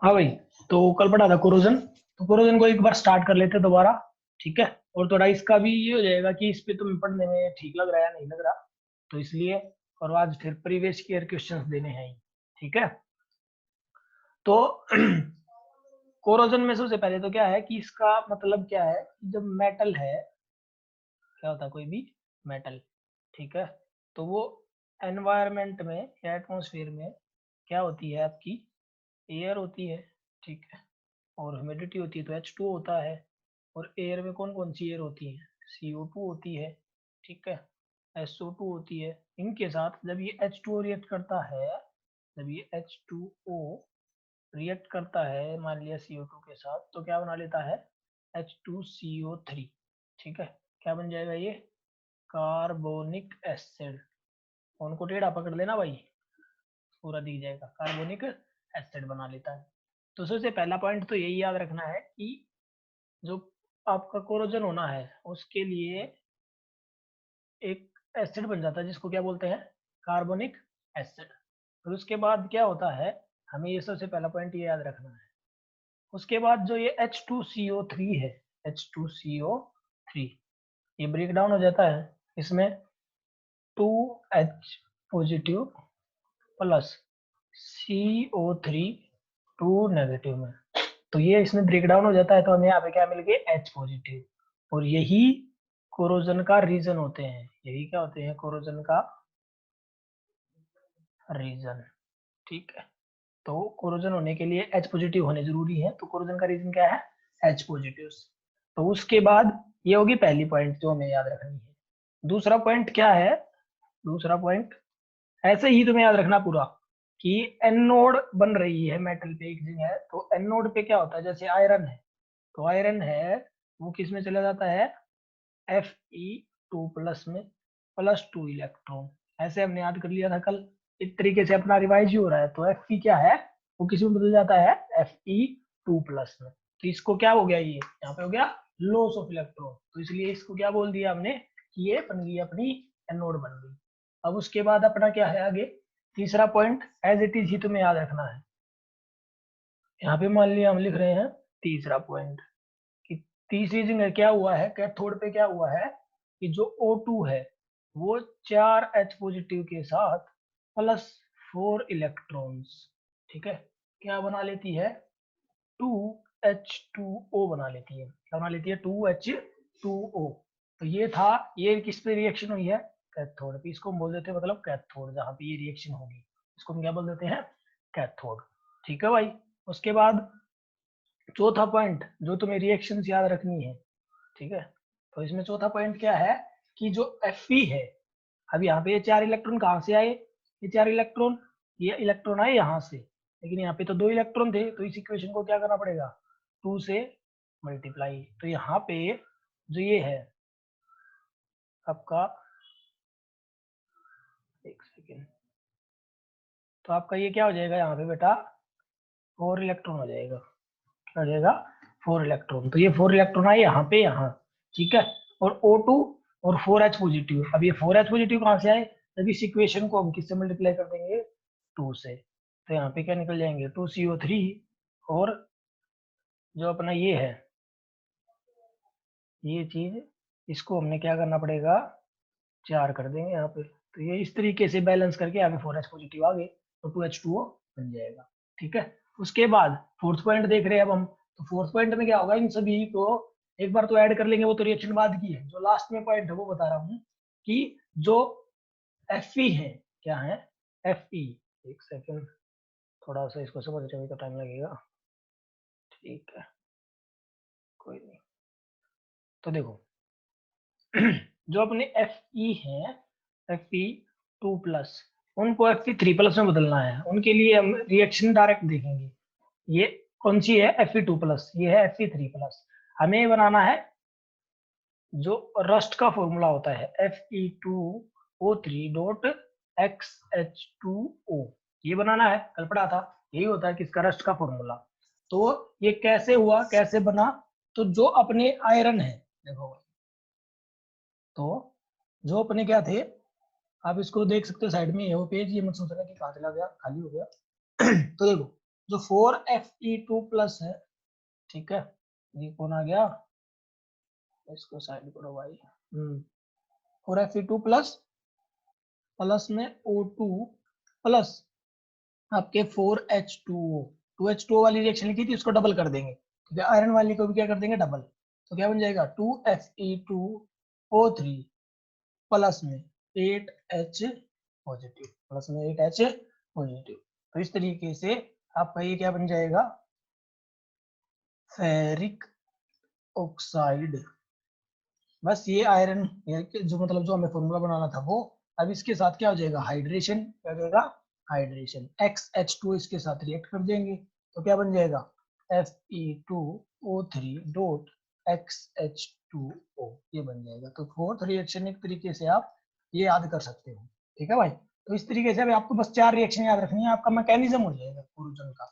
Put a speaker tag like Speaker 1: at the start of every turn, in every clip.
Speaker 1: हाँ भाई। तो कल पढ़ा था कोरोजन। तो कोरोजन को एक बार स्टार्ट कर लेते हैं दोबारा। ठीक है। और थोड़ा इसका भी ये हो जाएगा कि इस पे तुम्हें पढ़ने में ठीक लग रहा है या नहीं लग रहा। तो इसलिए और आज फिर प्रीवियस ईयर क्वेश्चंस देने हैं ही। ठीक है। तो कोरोजन में सबसे पहले तो क्या है कि इसका मतलब क्या है कि जब मेटल है, क्या होता है कोई भी मेटल। ठीक है। तो वो एनवायरनमेंट में या एटमोसफियर में क्या होती है आपकी, एयर होती है। ठीक है। और ह्यूमिडिटी होती है तो H2 होता है। और एयर में कौन कौन सी एयर होती है, CO2 होती है। ठीक है। SO2 होती है। इनके साथ जब ये H2O रिएक्ट करता है, जब ये H2O रिएक्ट करता है मान लिया CO2 के साथ, तो क्या बना लेता है, H2CO3। ठीक है। क्या बन जाएगा ये, कार्बोनिक एसिड। उनको टेढ़ा पकड़ लेना भाई, पूरा दिख जाएगा, कार्बोनिक एसिड बना लेता है। तो सबसे पहला पॉइंट तो यही याद रखना है कि जो आपका कोरोजन होना है उसके लिए एक एसिड बन जाता है जिसको क्या बोलते हैं, कार्बोनिक एसिड। फिर उसके बाद क्या होता है, हमें ये सबसे पहला पॉइंट ये याद रखना है। उसके बाद जो ये H2CO3 है, H2CO3 ये ब्रेक डाउन हो जाता है इसमें 2H positive plus CO3 2 negative में। तो ये इसमें ब्रेक डाउन हो जाता है तो हमें यहाँ पे क्या मिल गए, H पॉजिटिव। और यही कोरोजन का रीजन होते हैं, यही क्या होते हैं, कोरोजन का रीजन। ठीक है। तो कोरोजन होने के लिए H पॉजिटिव होने जरूरी है, तो कोरोजन का रीजन क्या है, H पॉजिटिव। तो उसके बाद ये होगी पहली पॉइंट जो हमें याद रखनी है। दूसरा पॉइंट क्या है, दूसरा पॉइंट ऐसे ही तुम्हें याद रखना पूरा कि एनोड बन रही है मेटल पे एक जगह है, तो एनोड पे क्या होता है, जैसे आयरन है तो आयरन है वो किस में चला जाता है, Fe2 प्लस में, +2 इलेक्ट्रॉन। ऐसे हमने याद कर लिया था कल। इस तरीके से अपना रिवाइज ही हो रहा है। तो Fe क्या है, वो किस में बदल जाता है, Fe2 प्लस में। तो इसको क्या हो गया, ये यहाँ पे हो गया लॉस ऑफ इलेक्ट्रॉन, तो इसलिए इसको क्या बोल दिया हमने कि ये बन गई अपनी एनोड बन गई। अब उसके बाद अपना क्या है आगे, तीसरा पॉइंट एज इट इज ही तुम्हें याद रखना है। यहाँ पे मान लिया हम लिख रहे हैं तीसरा पॉइंट कि तीसरी जगह क्या हुआ है, कैथोड पे क्या हुआ है कि जो O2 है वो 4H पॉजिटिव के साथ +4 इलेक्ट्रॉन्स, ठीक है, क्या बना लेती है, 2H2O बना लेती है। क्या बना लेती है, 2H2O। तो ये था, ये किस पे रिएक्शन हुई है, कैथोड पे। इसको हम बोल देते हैं मतलब कैथोड, जहाँ पे ये रिएक्शन होगी इसको हम क्या बोल देते हैं, कैथोड। ठीक है भाई। उसके बाद चौथा पॉइंट जो तुम्हें रिएक्शंस याद रखनी है, ठीक है, तो इसमें चौथा पॉइंट क्या है कि जो Fe है, अब यहाँ पे ये 4 इलेक्ट्रॉन कहाँ से आए, ये 4 इलेक्ट्रॉन, ये इलेक्ट्रॉन आए यहाँ से, लेकिन यहाँ पे तो 2 इलेक्ट्रॉन थे, तो इस इक्वेशन को क्या करना पड़ेगा, 2 से मल्टीप्लाई। तो यहाँ पे जो ये है आपका, एक सेकेंड, तो आपका ये क्या हो जाएगा यहाँ पे बेटा, 4 इलेक्ट्रॉन हो जाएगा। क्या हो जाएगा, 4 इलेक्ट्रॉन। तो ये 4 इलेक्ट्रॉन आए यहाँ पे, यहाँ, ठीक है। और O2 और 4H पॉजिटिव। अब ये 4H पॉजिटिव कहाँ से आए, जब इस इक्वेशन को हम किससे मल्टीप्लाई कर देंगे, 2 से। तो यहाँ पे क्या निकल जाएंगे, 2CO3। और जो अपना ये है, ये चीज, इसको हमने क्या करना पड़ेगा, 4 कर देंगे यहाँ पे। तो ये इस तरीके से बैलेंस करके यहाँ पे 4H पॉजिटिव आ गए, तो 2H2O बन जाएगा। ठीक है। उसके बाद फोर्थ पॉइंट देख रहे हैं अब हम। तो फोर्थ पॉइंट में क्या होगा, इन सभी को एक बार तो ऐड कर लेंगे, वो तो रिएक्शन बाद की है। जो लास्ट में पॉइंट है वो बता रहा हूँ कि जो Fe है, क्या है Fe, एक सेकेंड, थोड़ा सा इसको समझने में तो टाइम लगेगा। ठीक है, कोई नहीं। तो देखो जो अपने Fe है, Fe2 प्लस, उनको Fe3 प्लस में बदलना है। उनके लिए हम रिएक्शन डायरेक्ट देखेंगे। ये कौन सी है, Fe2 प्लस, ये है Fe3 प्लस। हमें बनाना है जो रस्ट का फॉर्मूला होता है, Fe2O3.XH2O, ये बनाना है, कल पढ़ा था। यही होता है किसका, रस्ट का फॉर्मूला। तो ये कैसे हुआ, कैसे बना, तो जो अपने आयरन है, देखो, तो जो अपने क्या थे, आप इसको देख सकते हो साइड में, ये वो पेज, ये मत सोचना कि कहाँ चला गया, खाली हो गया तो देखो, जो 4Fe2 प्लस है, ठीक है, ये कौन आ गया, इसको साइड करो भाई। 4Fe2 प्लस प्लस में O2 प्लस आपके 4H2O, 2H2O वाली रिएक्शन लिखी थी, उसको डबल कर देंगे, ठीक है, आयरन वाली को भी क्या कर देंगे, डबल। तो क्या बन जाएगा 2Fe2O3 प्लस में 8H पॉजिटिव, प्लस में 8H पॉजिटिव। तो इस तरीके से आपका ये क्या बन जाएगा, फेरिक ऑक्साइड। बस ये आयरन जो मतलब जो हमें फॉर्मूला बनाना था वो, अब इसके साथ क्या हो जाएगा, हाइड्रेशन, क्या करेगा, हाइड्रेशन, XH2 इसके साथ रिएक्ट कर देंगे, तो क्या बन जाएगा Fe2O3 डॉट XH2O, ये बन जाएगा। तो फोर्थ रिएक्शन एक तरीके से आप ये याद कर सकते हो, ठीक है भाई। तो इस तरीके से अभी आपको बस 4 रिएक्शन याद रखनी है, आपका मैकेनिज्म हो जाएगा कोरोजन का,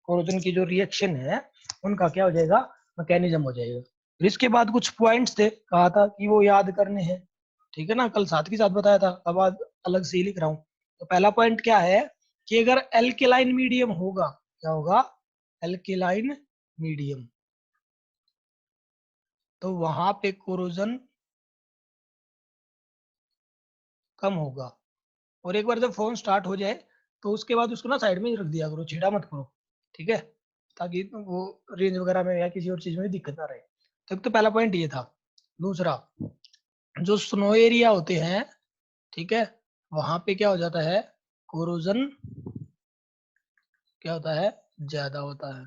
Speaker 1: कोरोजन की जो रिएक्शन है उनका क्या हो जाएगा, मैकेनिज्म हो जाएगा। फिर इसके बाद कुछ पॉइंट्स थे, कहा था कि वो याद करने हैं, ठीक है ना, कल साथ के साथ बताया था, अब आज अलग से ही लिख रहा हूँ। तो पहला पॉइंट क्या है कि अगर एल्केलाइन मीडियम होगा, क्या होगा, एल्केलाइन मीडियम, तो वहां पे कोरोजन कम होगा। और एक बार जब फोन स्टार्ट हो जाए तो उसके बाद उसको ना साइड में ही रख दिया करो, छेड़ा मत करो, ठीक है, ताकि वो रेंज वगैरह में या किसी और चीज में दिक्कत ना रहे। तो पहला पॉइंट ये था। दूसरा, जो स्नो एरिया होते हैं, ठीक है, वहां पे क्या हो जाता है, कोरोजन क्या होता है, ज्यादा होता है।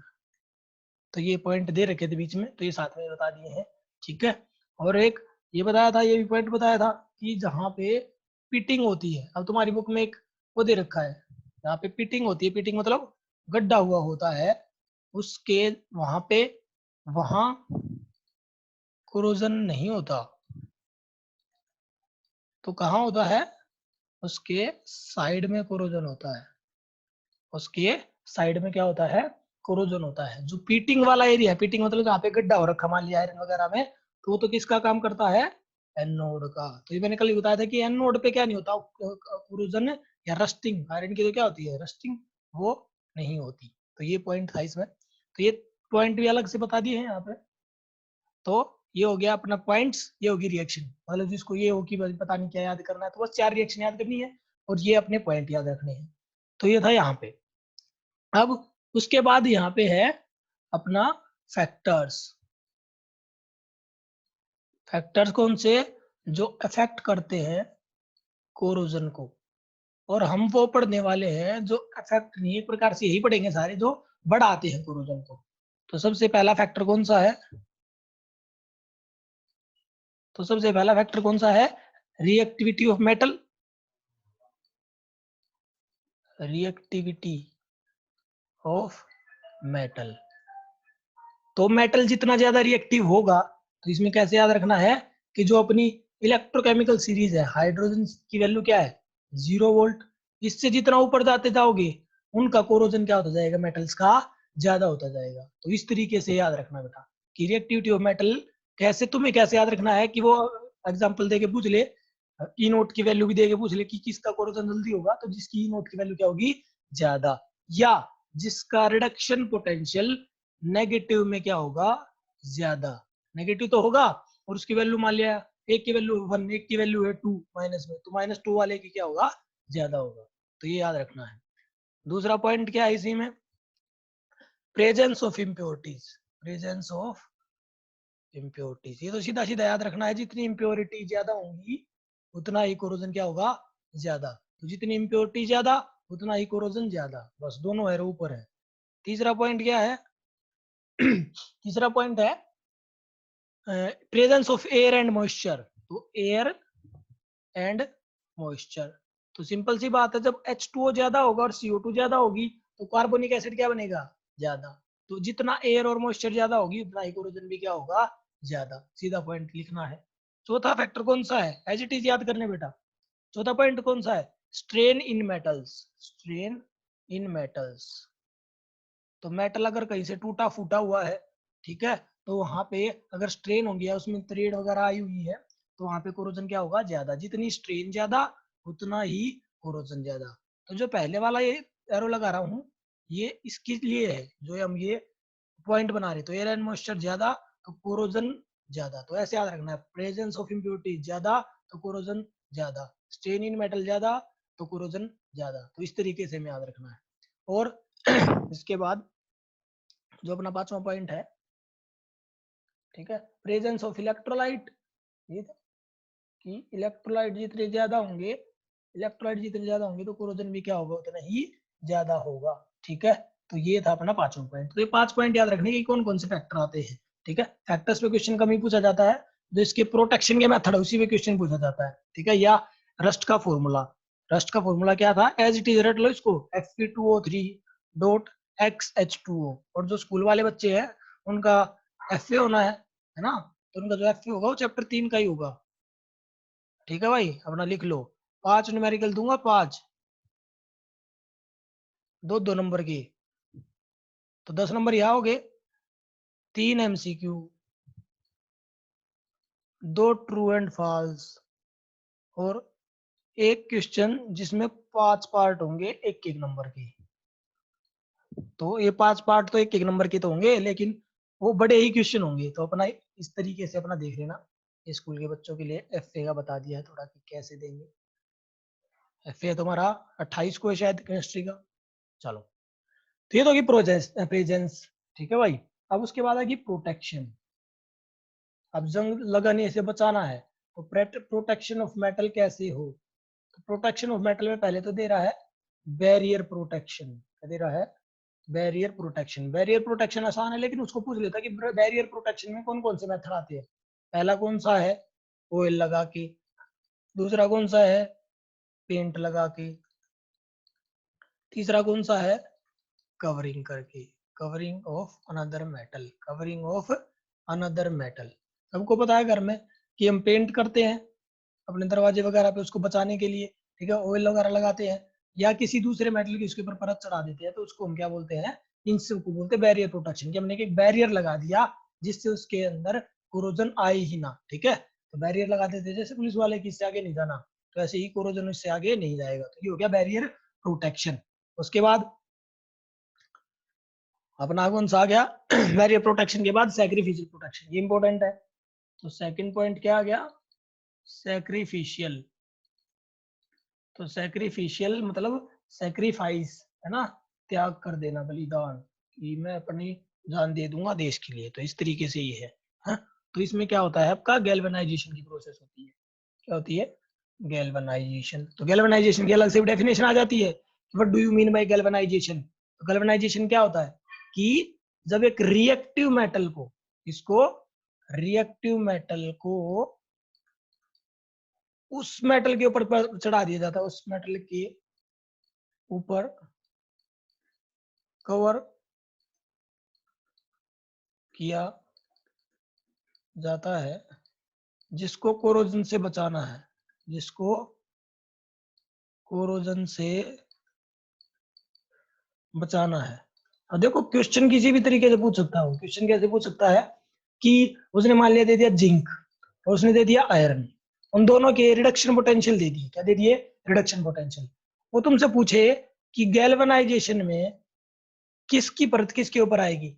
Speaker 1: तो ये पॉइंट दे रखे थे बीच में, तो ये साथ में बता दिए हैं, ठीक है। और एक ये बताया था, ये भी पॉइंट बताया था कि जहाँ पे पिटिंग होती है, अब तुम्हारी बुक में एक वो दे रखा है, जहाँ पे पिटिंग होती है, पिटिंग मतलब गड्ढा हुआ होता है, उसके वहां पे, वहां कोरोजन नहीं होता। तो कहाँ होता है, उसके साइड में कोरोजन होता है, उसके साइड में क्या होता है, कोरोजन होता है। जो पीटिंग वाला एरिया है, पीटिंग मतलब जहाँ पे गड्ढा हो रखा मान लिया आयरन वगैरह में, तो वो तो किसका काम करता है, एनोड का। तो ये मैंने कल ही बताया था कि एनोड पे क्या नहीं होता, कोरोजन या रस्टिंग, आयरन की तो क्या होती है, रस्टिंग, वो नहीं होती। तो ये पॉइंट था इसमें, तो ये पॉइंट भी अलग से बता दिए हैं यहाँ पे। तो ये हो गया अपना पॉइंट्स, ये होगी रिएक्शन, मतलब जिसको ये हो कि पता नहीं क्या याद करना है, तो बस 4 रिएक्शन याद करनी है और ये अपने पॉइंट याद रखने हैं। तो ये था यहाँ पे। अब उसके बाद यहाँ पे है अपना फैक्टर्स। फैक्टर्स कौन से, जो अफेक्ट करते हैं कोरोजन को, और हम वो पढ़ने वाले हैं जो अफेक्ट नहीं, एक प्रकार से यही पढ़ेंगे सारे जो बढ़ाते हैं कोरोजन को। तो सबसे पहला फैक्टर कौन सा है, तो सबसे पहला फैक्टर कौन सा है, reactivity of metal, reactivity of metal. तो मेटल जितना ज्यादा रिएक्टिव होगा, तो इसमें कैसे याद रखना है कि जो अपनी इलेक्ट्रोकेमिकल सीरीज है, हाइड्रोजन की वैल्यू क्या है, 0 वोल्ट। इससे जितना ऊपर जाते जाओगे उनका कोरोजन क्या होता जाएगा, मेटल्स का ज्यादा होता जाएगा। तो इस तरीके से याद रखना बेटा कि रिएक्टिविटी ऑफ मेटल कैसे, तुम्हें कैसे याद रखना है कि वो एग्जाम्पल दे के पूछ ले, ई नोट की वैल्यू भी दे के पूछ ले कि किसका कोरोजन जल्दी होगा, तो जिसकी ई नोट की वैल्यू क्या होगी, ज्यादा, या जिसका रिडक्शन पोटेंशियल नेगेटिव में क्या होगा, ज्यादा। नेगेटिव तो होगा, और उसकी वैल्यू मान लिया एक की वैल्यू 1, एक की वैल्यू है 2 माइनस में, तो -2 वाले की क्या होगा, ज्यादा होगा। तो ये याद रखना है। दूसरा पॉइंट क्या है इसी में, presence of impurities, presence of impurities, ये तो सीधा सीधा याद रखना है, जितनी इम्प्योरिटी ज्यादा होंगी उतना ही कोरोजन क्या होगा, ज्यादा। तो जितनी इम्प्योरिटी ज्यादा उतना ही कोरोजन ज्यादा, बस दोनों है ऊपर है। तीसरा पॉइंट क्या है, तीसरा पॉइंट है presence of air and moisture. तो एयर एंड मॉइस्चर, तो सिंपल सी बात है, जब H2O ज्यादा होगा और CO2 ज्यादा होगी तो कार्बोनिक एसिड क्या बनेगा, ज्यादा। तो जितना एयर और मॉइस्चर ज्यादा होगी उतना ही कोरोजन भी क्या होगा, ज्यादा। सीधा पॉइंट लिखना है। चौथा फैक्टर कौन सा है, एज इट इज याद करने बेटा। चौथा पॉइंट कौन सा है, strain in metals, strain in metals. तो मेटल अगर कहीं से टूटा फूटा हुआ है, ठीक है, तो वहां पे अगर स्ट्रेन हो गया, उसमें थ्रेड वगैरह आई हुई है, तो वहां पे कोरोजन क्या होगा, ज्यादा। जितनी स्ट्रेन ज्यादा उतना ही कोरोजन ज्यादा। तो जो पहले वाला ये एरो लगा रहा हूँ, ये इसके लिए है जो हम ये पॉइंट बना रहे, तो एयर एंड मॉइस्चर ज्यादा तो कोरोजन ज्यादा, तो ऐसे याद रखना है, प्रेजेंस ऑफ इम्प्योरिटी ज्यादा तो कोरोजन ज्यादा, स्टेन इन मेटल ज्यादा तो कोरोजन ज्यादा, तो इस तरीके से हमें याद रखना है। और इसके बाद जो अपना 5वां पॉइंट है, ठीक है, प्रेजेंस ऑफ इलेक्ट्रोलाइट, ये था कि इलेक्ट्रोलाइट जितने ज्यादा होंगे, इलेक्ट्रोलाइट जितने ज्यादा होंगे तो कोरोजन भी क्या होगा, उतना ही ज्यादा होगा, ठीक है। तो ये था अपना 5वां पॉइंट। तो ये 5 पॉइंट याद रखने की कौन कौन से फैक्टर आते हैं, ठीक है। फैक्टर्स पे क्वेश्चन कम ही पूछा जाता है, जो इसके प्रोटेक्शन के मेथड है उसी पे क्वेश्चन पूछा जाता है, ठीक है। या रस्ट का फॉर्मूला, रस्ट का फॉर्मूला क्या था, एज इट इज रट लो इसको, Fe2O3 डॉट XH2O, और जो स्कूल वाले बच्चे हैं उनका FA होना है ना, तो उनका जो FA होगा वो चैप्टर 3 का ही होगा, ठीक है भाई, अपना लिख लो। 5 न्यूमेरिकल दूंगा, 5 दो 2 नंबर की, तो 10 नंबर यहाँ हो गए, 3 MCQ, 2 ट्रू एंड फॉल्स, और एक क्वेश्चन जिसमें 5 पार्ट होंगे एक एक नंबर के। तो ये 5 पार्ट तो एक एक नंबर के तो होंगे, लेकिन वो बड़े ही क्वेश्चन होंगे, तो अपना इस तरीके से अपना देख लेना। स्कूल के बच्चों के लिए FA का बता दिया है थोड़ा कि कैसे देंगे। FA तुम्हारा 28 को है शायद केमिस्ट्री का। चलो, तो ये तो होगी प्रेजेंस, ठीक है भाई। अब उसके बाद आएगी प्रोटेक्शन। अब जंग लगाने से बचाना है, तो प्रोटेक्शन ऑफ मेटल कैसे हो, तो प्रोटेक्शन ऑफ मेटल में पहले तो दे रहा है बैरियर प्रोटेक्शन, क्या दे रहा है, बैरियर प्रोटेक्शन। बैरियर प्रोटेक्शन आसान है, लेकिन उसको पूछ लेता कि बैरियर प्रोटेक्शन में कौन कौन से मेथड आते हैं। पहला कौन सा है, ऑयल लगा के, दूसरा कौन सा है, पेंट लगा के, तीसरा कौन सा है, कवरिंग करके, covering of another metal, covering of another metal. सबको पता है घर में कि हम पेंट करते हैं अपने दरवाजे वगैरह पे उसको बचाने के लिए, ठीक है, ऑयल वगैरह लगाते हैं, या किसी दूसरे मेटल की उसके ऊपर परत चढ़ा देते हैं, तो उसको हम क्या बोलते हैं, इन सबको बोलते हैं बैरियर प्रोटेक्शन, कि हमने एक बैरियर लगा दिया जिससे उसके अंदर कोरोजन आए ही ना, ठीक है। तो बैरियर लगा देते हैं, जैसे पुलिस वाले की इससे आगे नहीं जाना, तो ऐसे ही कोरोजन इससे आगे नहीं जाएगा, तो ये हो गया बैरियर प्रोटेक्शन। उसके बाद अपना कौन सा आ गया बैरियर प्रोटेक्शन के बाद सैक्रिफिशियल प्रोटेक्शन, ये इंपॉर्टेंट है। तो सेकंड पॉइंट क्या आ गया, सैक्रिफिशियल। तो सैक्रिफिशियल मतलब सैक्रिफाइस, है ना, त्याग कर देना, बलिदान, कि मैं अपनी जान दे दूंगा देश के लिए, तो इस तरीके से ये है, हाँ? तो इसमें क्या होता है, आपका गैल्वेनाइजेशन की प्रोसेस होती है, क्या होती है, गैल्वेनाइजेशन। तो गैल्वेनाइजेशन की अलग से डेफिनेशन आ जाती है, what do you mean by galvanisation. तो गैल्वेनाइजेशन क्या होता है कि जब एक रिएक्टिव मेटल को, इसको रिएक्टिव मेटल को उस मेटल के ऊपर चढ़ा दिया जाता है, उस मेटल के ऊपर कवर किया जाता है, जिसको कोरोजन से बचाना है, जिसको कोरोजन से बचाना है। अब देखो क्वेश्चन किसी भी तरीके से पूछ सकता हूँ, क्वेश्चन कैसे पूछ सकता है कि उसने मान लिया दे दिया जिंक और उसने दे दिया आयरन, उन दोनों के रिडक्शन पोटेंशियल दे दिए, क्या दे दिए, रिडक्शन पोटेंशियल। वो तुमसे पूछे कि गैल्वेनाइजेशन में किसकी परत किसके ऊपर आएगी,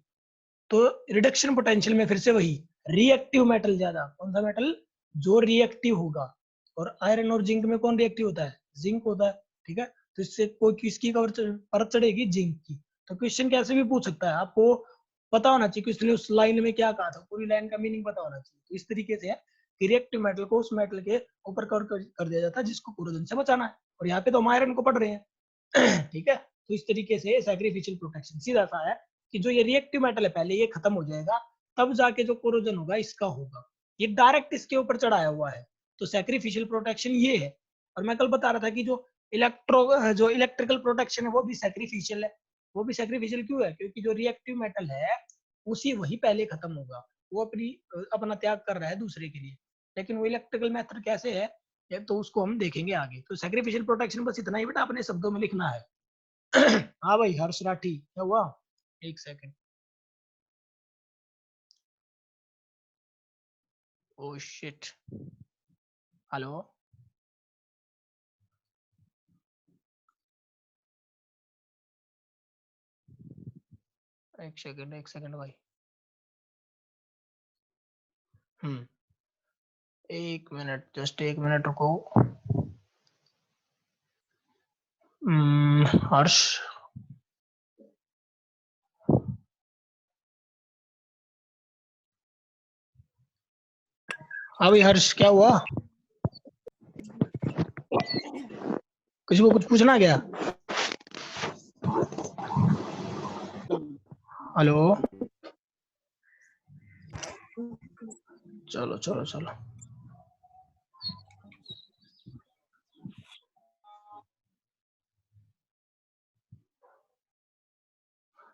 Speaker 1: तो रिडक्शन पोटेंशियल में फिर से वही रिएक्टिव मेटल ज्यादा, कौन सा मेटल जो रिएक्टिव होगा, और आयरन और जिंक में कौन रिएक्टिव होता है, जिंक होता है, ठीक है। तो इससे कोई किसकी कवर परत चढ़ेगी, जिंक की। तो क्वेश्चन कैसे भी पूछ सकता है, आपको पता होना चाहिए कि उसने उस लाइन में क्या कहा था, पूरी लाइन का मीनिंग पता होना चाहिए। तो इस तरीके से है कि रिएक्टिव मेटल को उस मेटल के ऊपर कवर कर दिया जाता है जिसको कोरोजन से बचाना है, और यहाँ पे तो हम आयरन को पढ़ रहे हैं ठीक है। तो इस तरीके से सैक्रिफिशियल प्रोटेक्शन सीधा सा है कि जो ये रिएक्टिव मेटल है पहले ये खत्म हो जाएगा, तब जाके जो कोरोजन होगा इसका होगा, ये डायरेक्ट इसके ऊपर चढ़ाया हुआ है, तो सैक्रिफिशियल प्रोटेक्शन ये है। और मैं कल बता रहा था कि जो इलेक्ट्रिकल प्रोटेक्शन है वो भी सैक्रिफिशियल है। वो भी सैक्रिफिशियल क्यों है, क्योंकि जो रिएक्टिव मेटल है उसी वही पहले खत्म होगा, वो अपना त्याग कर रहा है दूसरे के लिए, लेकिन वो इलेक्ट्रिकल मेथड कैसे है ये तो उसको हम देखेंगे आगे। तो सैक्रिफिशियल प्रोटेक्शन बस इतना ही बेटा अपने शब्दों में लिखना है हाँ भाई हर्ष राठी क्या हुआ, एक सेकंड, ओ शिट, हेलो, एक सेकंड भाई। एक मिनट, जस्ट एक मिनट रुको। हर्ष, हाँ भाई हर्ष, क्या हुआ? किसी को कुछ पूछना क्या? हेलो, चलो चलो चलो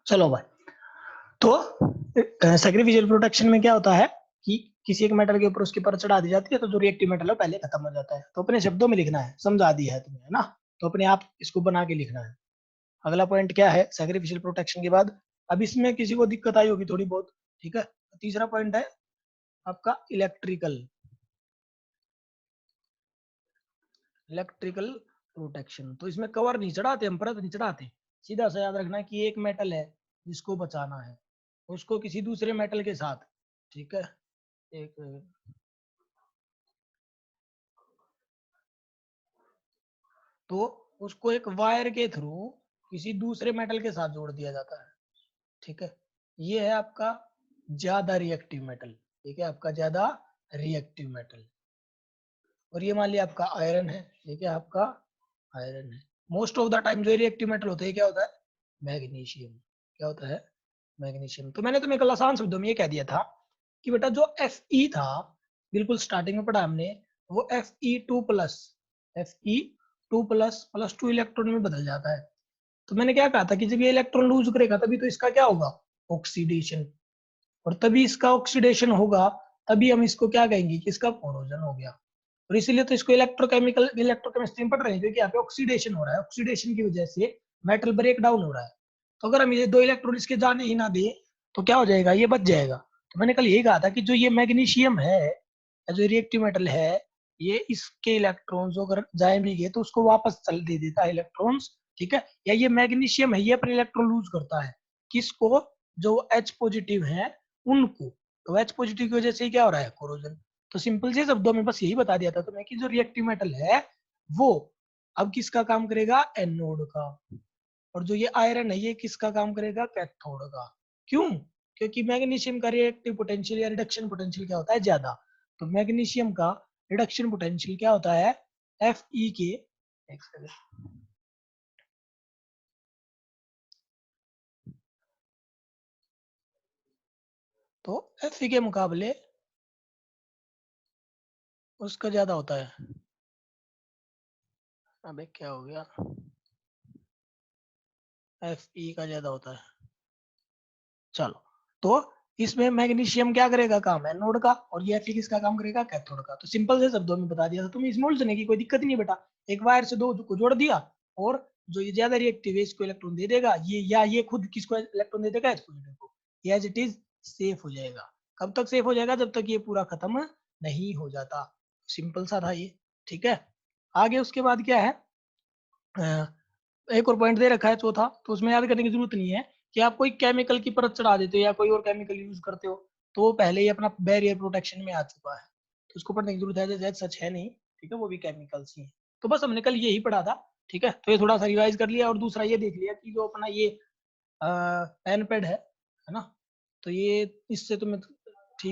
Speaker 1: चलो भाई। तो सैक्रिफिशियल प्रोटेक्शन में क्या होता है कि किसी एक मेटल के ऊपर उसकी परत चढ़ा दी जाती है, तो जो रिएक्टिव मेटल है पहले खत्म हो जाता है। तो अपने शब्दों में लिखना है, समझा दिया है तुम्हें, है ना? तो अपने आप इसको बना के लिखना है। अगला पॉइंट क्या है सैक्रिफिशियल प्रोटेक्शन के बाद? अब इसमें किसी को दिक्कत आई होगी थोड़ी बहुत, ठीक है। तीसरा पॉइंट है आपका इलेक्ट्रिकल प्रोटेक्शन। तो इसमें कवर नहीं चढ़ाते हम, परत नहीं चढ़ाते। सीधा सा याद रखना कि एक मेटल है जिसको बचाना है, उसको किसी दूसरे मेटल के साथ, ठीक है। एक तो उसको एक वायर के थ्रू किसी दूसरे मेटल के साथ जोड़ दिया जाता है, ठीक है। ये है आपका ज्यादा रिएक्टिव मेटल, ठीक है, आपका ज्यादा रिएक्टिव मेटल। और ये मान लिया आपका आयरन है, ठीक है, आपका आयरन है। मोस्ट ऑफ द टाइम जो रिएक्टिव मेटल होते हैं क्या होता है? मैग्नीशियम। क्या होता है? मैग्नीशियम। तो मैंने तुम्हें कल आसान शब्दों में ये कह दिया था कि बेटा जो Fe था, बिल्कुल स्टार्टिंग में पढ़ा हमने, वो Fe2+, Fe2+ +2 इलेक्ट्रॉन में बदल जाता है। तो मैंने क्या कहा था कि जब ये इलेक्ट्रॉन लूज करेगा तभी तो इसका क्या होगा? ऑक्सीडेशन। और तभी इसका ऑक्सीडेशन होगा, तभी हम इसको क्या कहेंगे कि इसका कोरोजन हो गया। और इसीलिए तो इसको इलेक्ट्रोकेमिस्ट्री में पढ़ रहे हैं, क्योंकि यहाँ पे ऑक्सीडेशन हो रहा है। ऑक्सीडेशन की वजह से मेटल ब्रेक डाउन हो रहा है। तो अगर हम ये दो इलेक्ट्रॉन इसके जाने ही ना दे तो क्या हो जाएगा? ये बच जाएगा। तो मैंने कल यही कहा था कि जो ये मैग्नीशियम है, जो रिएक्टिव मेटल है, ये इसके इलेक्ट्रॉन्स अगर जाए भी गए तो उसको वापस चल दे देता है इलेक्ट्रॉन्स, ठीक है। या ये मैग्नीशियम है, ये अपने इलेक्ट्रॉन लूज करता है। किसको? जो H पॉजिटिव है उनको। तो H पॉजिटिव की वजह से क्या हो रहा है? कोरोजन। तो सिंपल से शब्दों में बस यही बता दिया था तुम्हें कि जो रिएक्टिव मेटल है वो अब किसका काम करेगा? एनोड का। और जो ये आयरन है ये किसका काम करेगा? कैथोड का। क्यों? क्योंकि मैग्नीशियम का रिएक्टिव पोटेंशियल या रिडक्शन पोटेंशियल क्या होता है? ज्यादा। तो मैग्नीशियम का रिडक्शन पोटेंशियल क्या होता है? Fe के, एक सेकंड, तो Fe के मुकाबले उसका ज्यादा होता है। अबे क्या हो गया? Fe का ज्यादा होता है। चलो, तो इसमें मैग्नीशियम क्या करेगा? काम एनोड का। और ये Fe किसका काम करेगा? कैथोड का। तो सिंपल से शब्दों में बता दिया था तुम्हें, इसमें उलझने की कोई दिक्कत नहीं बेटा। एक वायर से दो को जोड़ दिया, और जो ये ज्यादा रिएक्टिव है इसको इलेक्ट्रॉन दे देगा, ये या ये खुद किसको इलेक्ट्रॉन दे देगा? H पॉजिटिव को। ये एज इट इज सेफ हो जाएगा। कब तक सेफ हो जाएगा? जब तक ये पूरा खत्म नहीं हो जाता। सिंपल सा था ये, ठीक है। आगे उसके बाद क्या है? एक और पॉइंट दे रखा है चौथा, तो उसमें याद करने की जरूरत नहीं है कि आप कोई केमिकल की परत चढ़ा देते हो या कोई और केमिकल यूज करते हो तो वो पहले ही अपना बैरियर प्रोटेक्शन में आ चुका है, तो उसको पढ़ने की जरूरत है। जैसे सच है नहीं, ठीक है, वो भी केमिकल्स ही है। तो बस हमने कल यही पढ़ा था, ठीक है। तो ये थोड़ा सा रिवाइज कर लिया। और दूसरा ये देख लिया कि जो अपना ये पेन पैड है ना, तो ये इससे तुम्हें